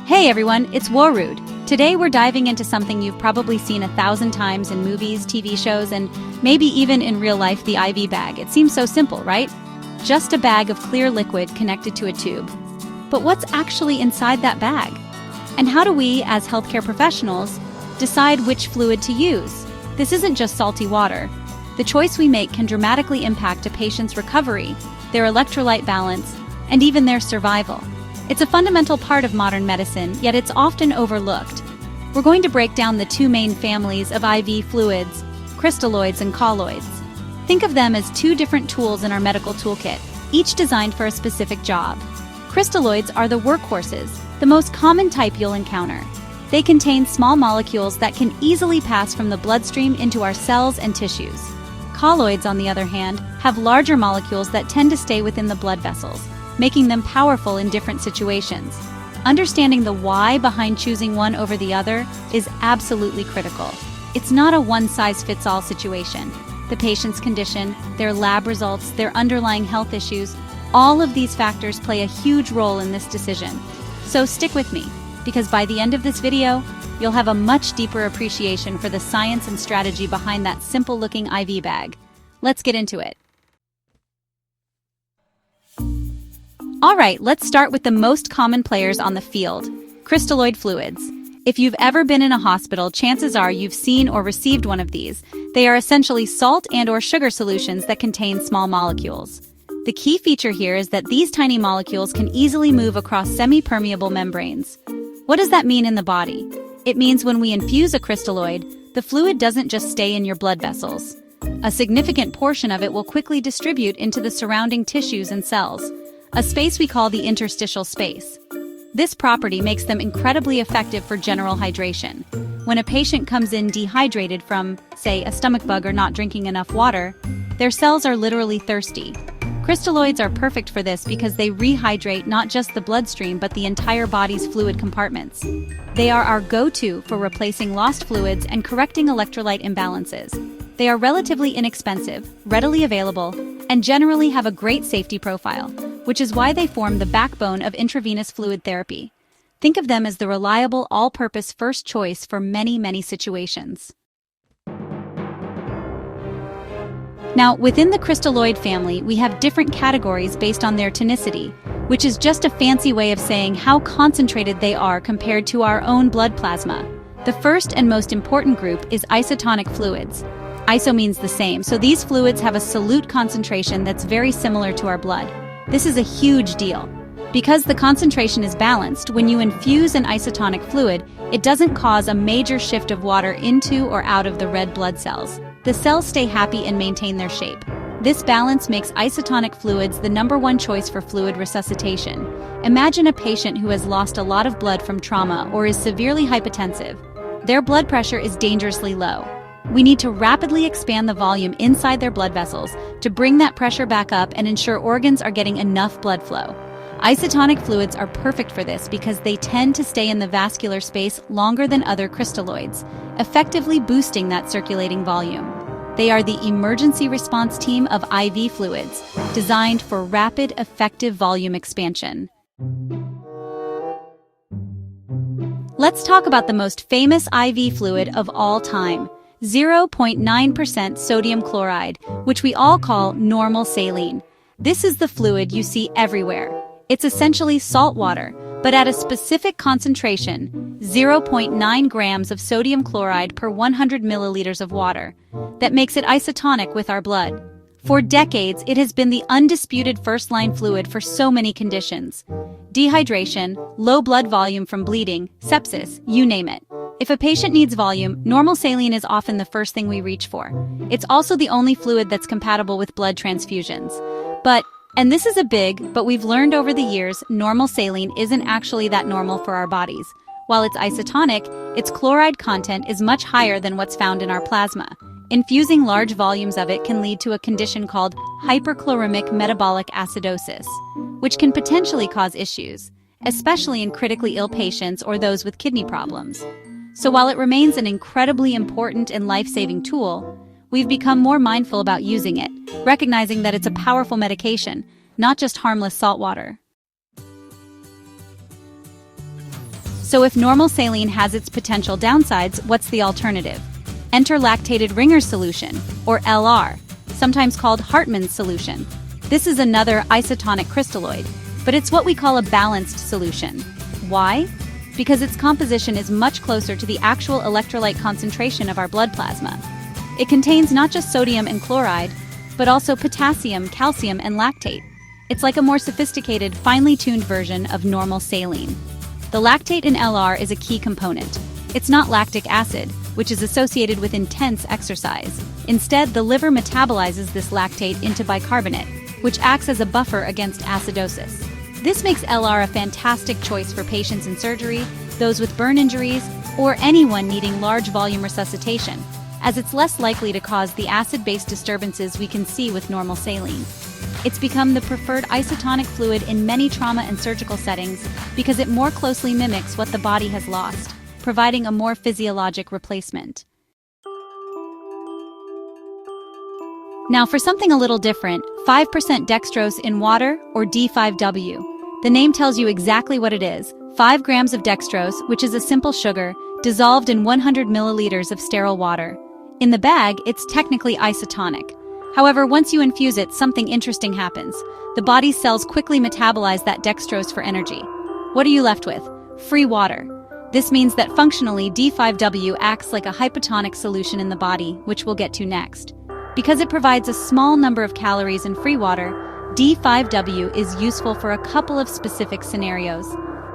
Hey everyone, it's Warud. Today we're diving into something you've probably seen 1,000 times in movies, TV shows, and maybe even in real life, the IV bag. It seems so simple, right? Just a bag of clear liquid connected to a tube. But what's actually inside that bag? And how do we, as healthcare professionals, decide which fluid to use? This isn't just salty water. The choice we make can dramatically impact a patient's recovery, their electrolyte balance, and even their survival. It's a fundamental part of modern medicine, yet it's often overlooked. We're going to break down the two main families of IV fluids, crystalloids and colloids. Think of them as two different tools in our medical toolkit, each designed for a specific job. Crystalloids are the workhorses, the most common type you'll encounter. They contain small molecules that can easily pass from the bloodstream into our cells and tissues. Colloids, on the other hand, have larger molecules that tend to stay within the blood vessels, making them powerful in different situations. Understanding the why behind choosing one over the other is absolutely critical. It's not a one-size-fits-all situation. The patient's condition, their lab results, their underlying health issues, all of these factors play a huge role in this decision. So stick with me, because by the end of this video, you'll have a much deeper appreciation for the science and strategy behind that simple-looking IV bag. Let's get into it. Alright, let's start with the most common players on the field, crystalloid fluids. If you've ever been in a hospital, chances are you've seen or received one of these. They are essentially salt and/or sugar solutions that contain small molecules. The key feature here is that these tiny molecules can easily move across semi-permeable membranes. What does that mean in the body? It means when we infuse a crystalloid, the fluid doesn't just stay in your blood vessels. A significant portion of it will quickly distribute into the surrounding tissues and cells, a space we call the interstitial space. This property makes them incredibly effective for general hydration. When a patient comes in dehydrated from, say, a stomach bug or not drinking enough water, their cells are literally thirsty. Crystalloids are perfect for this because they rehydrate not just the bloodstream but the entire body's fluid compartments. They are our go-to for replacing lost fluids and correcting electrolyte imbalances. They are relatively inexpensive, readily available, and generally have a great safety profile, which is why they form the backbone of intravenous fluid therapy. Think of them as the reliable, all-purpose first choice for many situations. Now, within the crystalloid family, we have different categories based on their tonicity, which is just a fancy way of saying how concentrated they are compared to our own blood plasma. The first and most important group is isotonic fluids. Iso means the same, so these fluids have a solute concentration that's very similar to our blood. This is a huge deal. Because the concentration is balanced, when you infuse an isotonic fluid, it doesn't cause a major shift of water into or out of the red blood cells. The cells stay happy and maintain their shape. This balance makes isotonic fluids the #1 choice for fluid resuscitation. Imagine a patient who has lost a lot of blood from trauma or is severely hypotensive. Their blood pressure is dangerously low. We need to rapidly expand the volume inside their blood vessels to bring that pressure back up and ensure organs are getting enough blood flow. Isotonic fluids are perfect for this because they tend to stay in the vascular space longer than other crystalloids, effectively boosting that circulating volume. They are the emergency response team of IV fluids, designed for rapid, effective volume expansion. Let's talk about the most famous IV fluid of all time, 0.9% sodium chloride, which we all call normal saline. This is the fluid you see everywhere. It's essentially salt water, but at a specific concentration, 0.9 grams of sodium chloride per 100 milliliters of water. That makes it isotonic with our blood. For decades, it has been the undisputed first-line fluid for so many conditions. Dehydration, low blood volume from bleeding, sepsis, you name it. If a patient needs volume, normal saline is often the first thing we reach for. It's also the only fluid that's compatible with blood transfusions. And this is but we've learned over the years, normal saline isn't actually that normal for our bodies. While it's isotonic, its chloride content is much higher than what's found in our plasma. Infusing large volumes of it can lead to a condition called hyperchloremic metabolic acidosis, which can potentially cause issues, especially in critically ill patients or those with kidney problems. So while it remains an incredibly important and life-saving tool, we've become more mindful about using it, recognizing that it's a powerful medication, not just harmless salt water. So if normal saline has its potential downsides, what's the alternative? Enter Lactated Ringer solution, or LR, sometimes called Hartmann's solution. This is another isotonic crystalloid, but it's what we call a balanced solution. Why? Because its composition is much closer to the actual electrolyte concentration of our blood plasma. It contains not just sodium and chloride, but also potassium, calcium, and lactate. It's like a more sophisticated, finely tuned version of normal saline. The lactate in LR is a key component. It's not lactic acid, which is associated with intense exercise. Instead, the liver metabolizes this lactate into bicarbonate, which acts as a buffer against acidosis. This makes LR a fantastic choice for patients in surgery, those with burn injuries, or anyone needing large volume resuscitation, as it's less likely to cause the acid-based disturbances we can see with normal saline. It's become the preferred isotonic fluid in many trauma and surgical settings because it more closely mimics what the body has lost, providing a more physiologic replacement. Now for something a little different, 5% dextrose in water, or D5W. The name tells you exactly what it is: 5 grams of dextrose, which is a simple sugar, dissolved in 100 milliliters of sterile water. In the bag, it's technically isotonic. However, once you infuse it, something interesting happens. The body's cells quickly metabolize that dextrose for energy. What are you left with? Free water. This means that functionally, D5W acts like a hypotonic solution in the body, which we'll get to next. Because it provides a small number of calories in free water, D5W is useful for a couple of specific scenarios.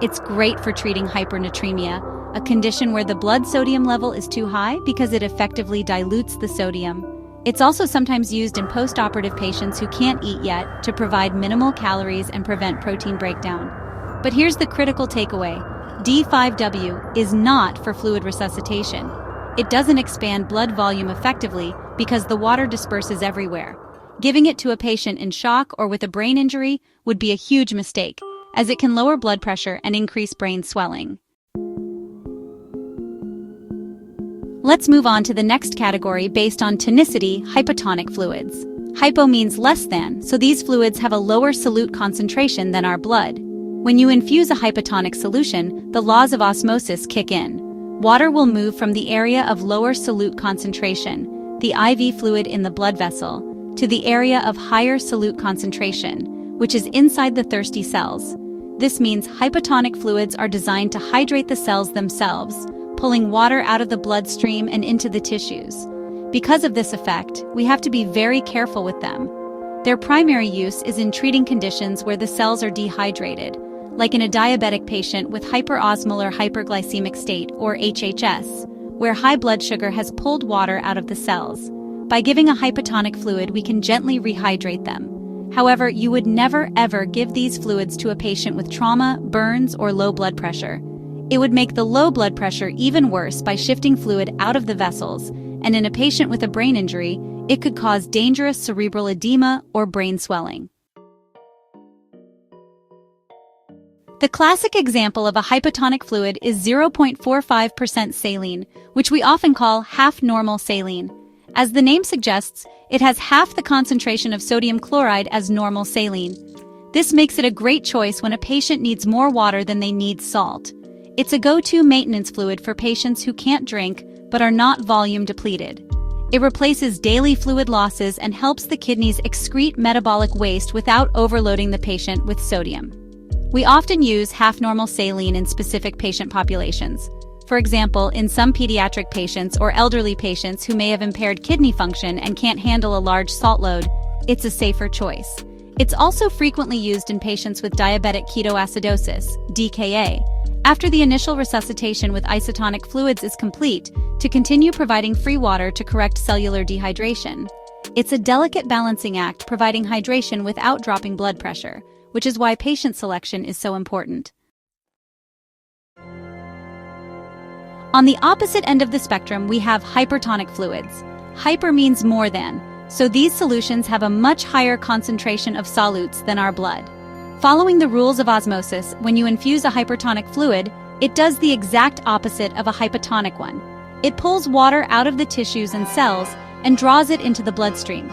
It's great for treating hypernatremia, a condition where the blood sodium level is too high because it effectively dilutes the sodium. It's also sometimes used in post-operative patients who can't eat yet to provide minimal calories and prevent protein breakdown. But here's the critical takeaway: D5W is not for fluid resuscitation. It doesn't expand blood volume effectively because the water disperses everywhere. Giving it to a patient in shock or with a brain injury would be a huge mistake, as it can lower blood pressure and increase brain swelling. Let's move on to the next category based on tonicity: hypotonic fluids. Hypo means less than, so these fluids have a lower solute concentration than our blood. When you infuse a hypotonic solution, the laws of osmosis kick in. Water will move from the area of lower solute concentration, the IV fluid in the blood vessel, to the area of higher solute concentration, which is inside the thirsty cells. This means hypotonic fluids are designed to hydrate the cells themselves, pulling water out of the bloodstream and into the tissues. Because of this effect, we have to be very careful with them. Their primary use is in treating conditions where the cells are dehydrated, like in a diabetic patient with hyperosmolar hyperglycemic state, or HHS, where high blood sugar has pulled water out of the cells. By giving a hypotonic fluid, we can gently rehydrate them. However, you would never ever give these fluids to a patient with trauma, burns, or low blood pressure. It would make the low blood pressure even worse by shifting fluid out of the vessels, and in a patient with a brain injury, it could cause dangerous cerebral edema or brain swelling. The classic example of a hypotonic fluid is 0.45% saline, which we often call half-normal saline. As the name suggests, it has half the concentration of sodium chloride as normal saline. This makes it a great choice when a patient needs more water than they need salt. It's a go-to maintenance fluid for patients who can't drink but are not volume depleted. It replaces daily fluid losses and helps the kidneys excrete metabolic waste without overloading the patient with sodium. We often use half-normal saline in specific patient populations. For example, in some pediatric patients or elderly patients who may have impaired kidney function and can't handle a large salt load, it's a safer choice. It's also frequently used in patients with diabetic ketoacidosis, DKA, after the initial resuscitation with isotonic fluids is complete, to continue providing free water to correct cellular dehydration. It's a delicate balancing act, providing hydration without dropping blood pressure, which is why patient selection is so important. On the opposite end of the spectrum, we have hypertonic fluids. Hyper means more than, so these solutions have a much higher concentration of solutes than our blood. Following the rules of osmosis, when you infuse a hypertonic fluid, it does the exact opposite of a hypotonic one. It pulls water out of the tissues and cells and draws it into the bloodstream.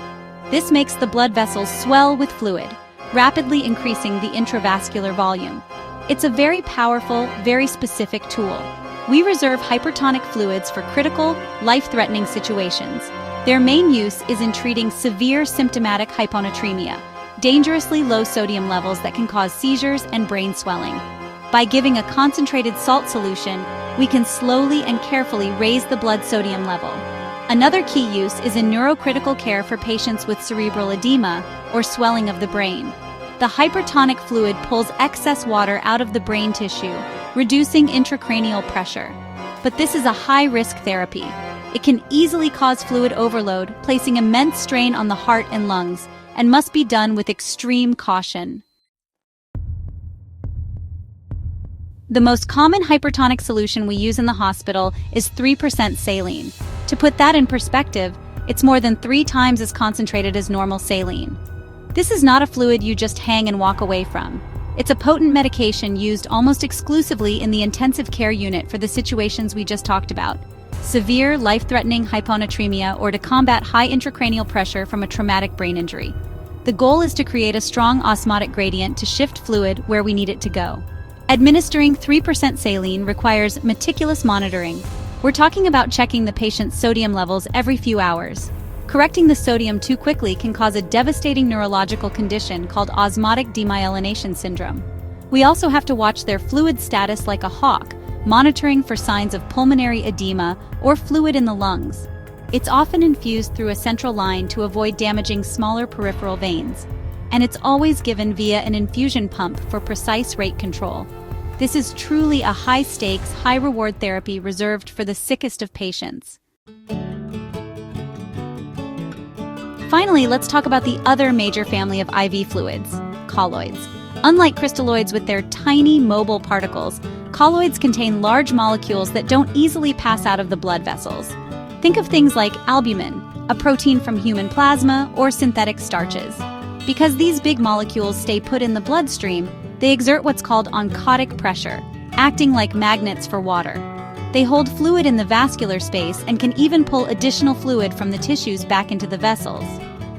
This makes the blood vessels swell with fluid, rapidly increasing the intravascular volume. It's a very powerful, very specific tool. We reserve hypertonic fluids for critical, life-threatening situations. Their main use is in treating severe symptomatic hyponatremia, dangerously low sodium levels that can cause seizures and brain swelling. By giving a concentrated salt solution, we can slowly and carefully raise the blood sodium level. Another key use is in neurocritical care for patients with cerebral edema or swelling of the brain. The hypertonic fluid pulls excess water out of the brain tissue, reducing intracranial pressure. But this is a high-risk therapy. It can easily cause fluid overload, placing immense strain on the heart and lungs, and must be done with extreme caution. The most common hypertonic solution we use in the hospital is 3% saline. To put that in perspective, it's more than 3 times as concentrated as normal saline. This is not a fluid you just hang and walk away from. It's a potent medication used almost exclusively in the intensive care unit for the situations we just talked about: severe, life-threatening hyponatremia, or to combat high intracranial pressure from a traumatic brain injury. The goal is to create a strong osmotic gradient to shift fluid where we need it to go. Administering 3% saline requires meticulous monitoring. We're talking about checking the patient's sodium levels every few hours. Correcting the sodium too quickly can cause a devastating neurological condition called osmotic demyelination syndrome. We also have to watch their fluid status like a hawk, monitoring for signs of pulmonary edema or fluid in the lungs. It's often infused through a central line to avoid damaging smaller peripheral veins, and it's always given via an infusion pump for precise rate control. This is truly a high-stakes, high-reward therapy reserved for the sickest of patients. Finally, let's talk about the other major family of IV fluids, colloids. Unlike crystalloids with their tiny, mobile particles, colloids contain large molecules that don't easily pass out of the blood vessels. Think of things like albumin, a protein from human plasma, or synthetic starches. Because these big molecules stay put in the bloodstream, they exert what's called oncotic pressure, acting like magnets for water. They hold fluid in the vascular space and can even pull additional fluid from the tissues back into the vessels.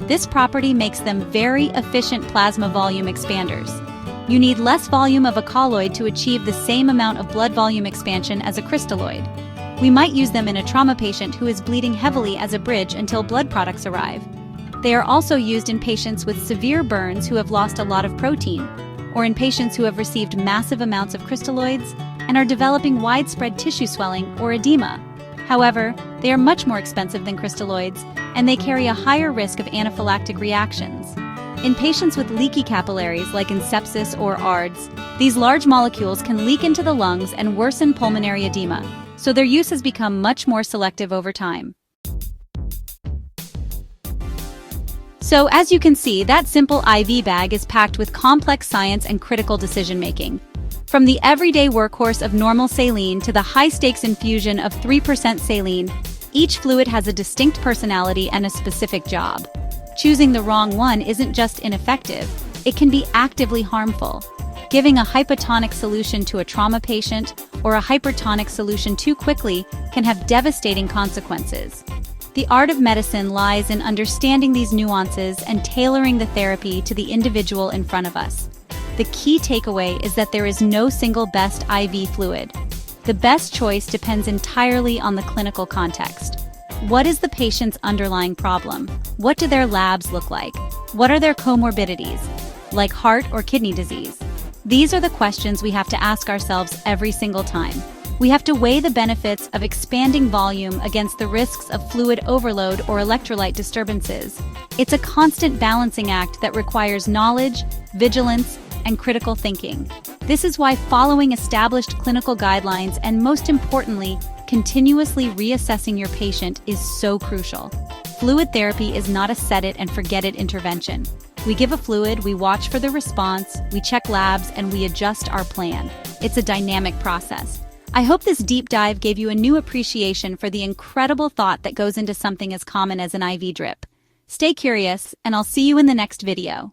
This property makes them very efficient plasma volume expanders. You need less volume of a colloid to achieve the same amount of blood volume expansion as a crystalloid. We might use them in a trauma patient who is bleeding heavily as a bridge until blood products arrive. They are also used in patients with severe burns who have lost a lot of protein, or in patients who have received massive amounts of crystalloids and are developing widespread tissue swelling or edema. However, they are much more expensive than crystalloids, and they carry a higher risk of anaphylactic reactions. In patients with leaky capillaries, like in sepsis or ARDS, these large molecules can leak into the lungs and worsen pulmonary edema, so their use has become much more selective over time. So, as you can see, that simple IV bag is packed with complex science and critical decision-making. From the everyday workhorse of normal saline to the high-stakes infusion of 3% saline, each fluid has a distinct personality and a specific job. Choosing the wrong one isn't just ineffective, it can be actively harmful. Giving a hypotonic solution to a trauma patient or a hypertonic solution too quickly can have devastating consequences. The art of medicine lies in understanding these nuances and tailoring the therapy to the individual in front of us. The key takeaway is that there is no single best IV fluid. The best choice depends entirely on the clinical context. What is the patient's underlying problem? What do their labs look like? What are their comorbidities, like heart or kidney disease? These are the questions we have to ask ourselves every single time. We have to weigh the benefits of expanding volume against the risks of fluid overload or electrolyte disturbances. It's a constant balancing act that requires knowledge, vigilance, and critical thinking. This is why following established clinical guidelines and, most importantly, continuously reassessing your patient is so crucial. Fluid therapy is not a set-it-and-forget-it intervention. We give a fluid, we watch for the response, we check labs, and we adjust our plan. It's a dynamic process. I hope this deep dive gave you a new appreciation for the incredible thought that goes into something as common as an IV drip. Stay curious, and I'll see you in the next video.